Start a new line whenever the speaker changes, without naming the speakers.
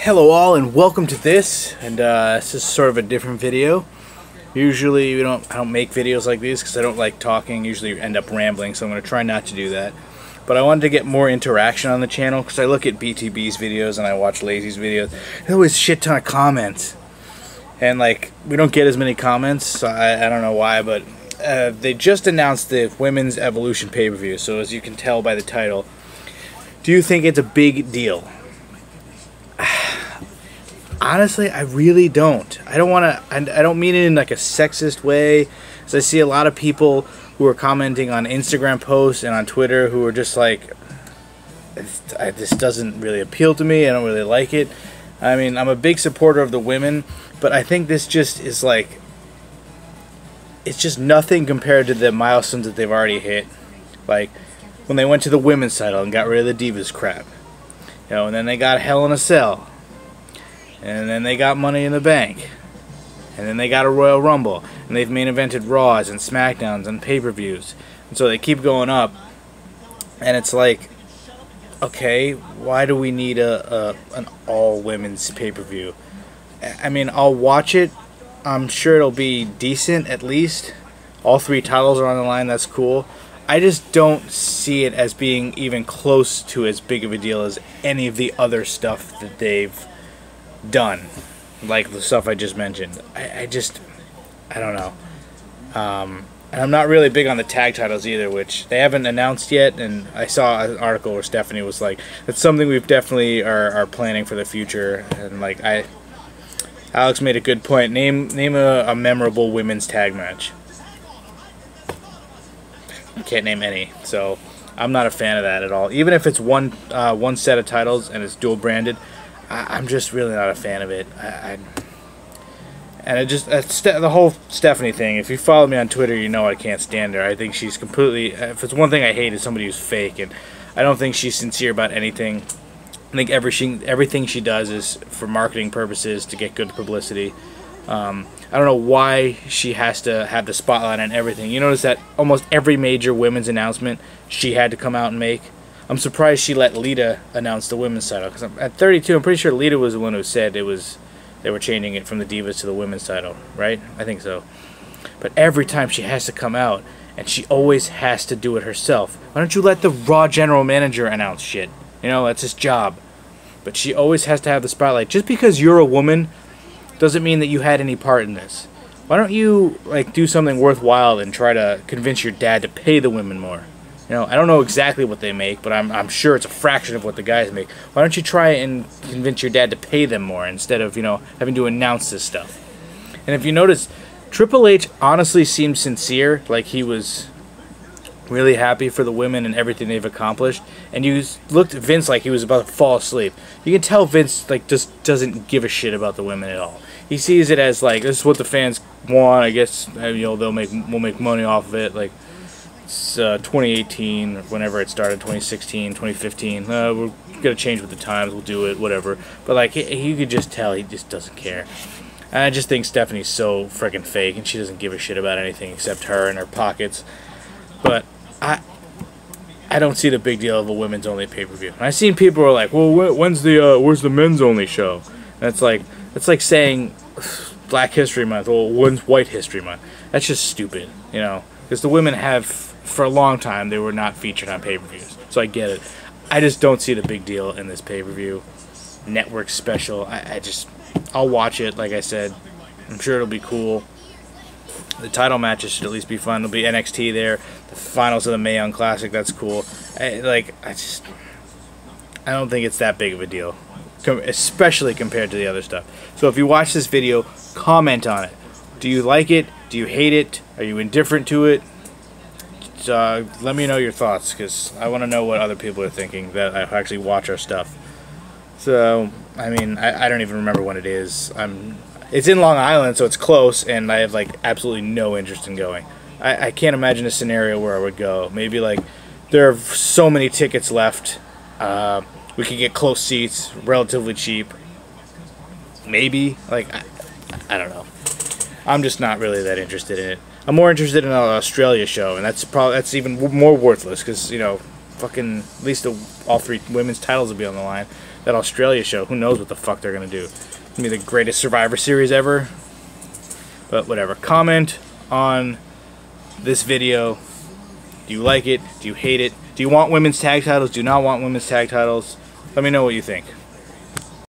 Hello all and welcome to this, and this is sort of a different video. Usually I don't make videos like these because I don't like talking, usually end up rambling, so I'm going to try not to do that. But I wanted to get more interaction on the channel because I look at BTB's videos and I watch Lazy's videos. There's always a shit ton of comments. And like, we don't get as many comments, so I don't know why, but they just announced the Women's Evolution pay-per-view, so as you can tell by the title, do you think it's a big deal? Honestly, I really don't. I don't mean it in like a sexist way. So I see a lot of people who are commenting on Instagram posts and on Twitter who are just like, this doesn't really appeal to me. I don't really like it. I mean, I'm a big supporter of the women, but I think this just is like, it's just nothing compared to the milestones that they've already hit. Like when they went to the women's title and got rid of the Divas crap. You know, and then they got Hell in a Cell. And then they got Money in the Bank. And then they got a Royal Rumble. And they've main evented Raws and SmackDowns and pay-per-views. And so they keep going up. And it's like, okay, why do we need an all-women's pay-per-view? I mean, I'll watch it. I'm sure it'll be decent at least. All three titles are on the line, that's cool. I just don't see it as being even close to as big of a deal as any of the other stuff that they've done, like the stuff I just mentioned. I don't know. And I'm not really big on the tag titles either, which they haven't announced yet, and I saw an article where Stephanie was like, it's something we've definitely are planning for the future. And like, Alex made a good point. Name a memorable women's tag match. Can't name any, so I'm not a fan of that at all. Even if it's one set of titles and it's dual branded, I'm just really not a fan of it. And it just the whole Stephanie thing. If you follow me on Twitter, you know I can't stand her. I think she's completely. If it's one thing I hate, is somebody who's fake, and I don't think she's sincere about anything. I think everything she does is for marketing purposes to get good publicity. I don't know why she has to have the spotlight on everything. You notice that almost every major women's announcement she had to come out and make. I'm surprised she let Lita announce the women's title, because at 32, I'm pretty sure Lita was the one who said they were changing it from the Divas to the women's title, right? I think so. But every time she has to come out, and she always has to do it herself. Why don't you let the Raw general manager announce shit? You know, that's his job. But she always has to have the spotlight. Just because you're a woman doesn't mean that you had any part in this. Why don't you like do something worthwhile and try to convince your dad to pay the women more? You know, I don't know exactly what they make, but I'm sure it's a fraction of what the guys make. Why don't you try and convince your dad to pay them more instead of, you know, having to announce this stuff? And if you notice, Triple H honestly seemed sincere, like he was really happy for the women and everything they've accomplished. And you looked at Vince like he was about to fall asleep. You can tell Vince like just doesn't give a shit about the women at all. He sees it as like, this is what the fans want. I guess, you know, we'll make money off of it. Like, it's 2018 or whenever it started, 2016, 2015. We're gonna change with the times. We'll do it, whatever. But like, you could just tell he just doesn't care. And I just think Stephanie's so freaking fake, and she doesn't give a shit about anything except her and her pockets. But I don't see the big deal of a women's only pay-per-view. And I've seen people who are like, well, where's the men's only show? And it's like saying Black History Month. Well, when's White History Month? That's just stupid, you know. Because the women have, for a long time, they were not featured on pay-per-views. So I get it. I just don't see the big deal in this pay-per-view. Network special. I'll watch it, like I said. I'm sure it'll be cool. The title matches should at least be fun. There'll be NXT there. The finals of the Mae Young Classic, that's cool. I don't think it's that big of a deal, especially compared to the other stuff. So if you watch this video, comment on it. Do you like it? Do you hate it? Are you indifferent to it? Let me know your thoughts, because I want to know what other people are thinking that actually watch our stuff. So, I mean, I don't even remember when it is. It's in Long Island, so it's close, and I have like absolutely no interest in going. I can't imagine a scenario where I would go. Maybe like there are so many tickets left. We could get close seats, relatively cheap. Maybe, like, I don't know. I'm just not really that interested in it. I'm more interested in an Australia show, and that's even more worthless because, you know, fucking at least all three women's titles will be on the line. that Australia show. Who knows what the fuck they're gonna do? It's gonna be the greatest Survivor Series ever. But whatever. Comment on this video. Do you like it? Do you hate it? Do you want women's tag titles? Do you not want women's tag titles? Let me know what you think.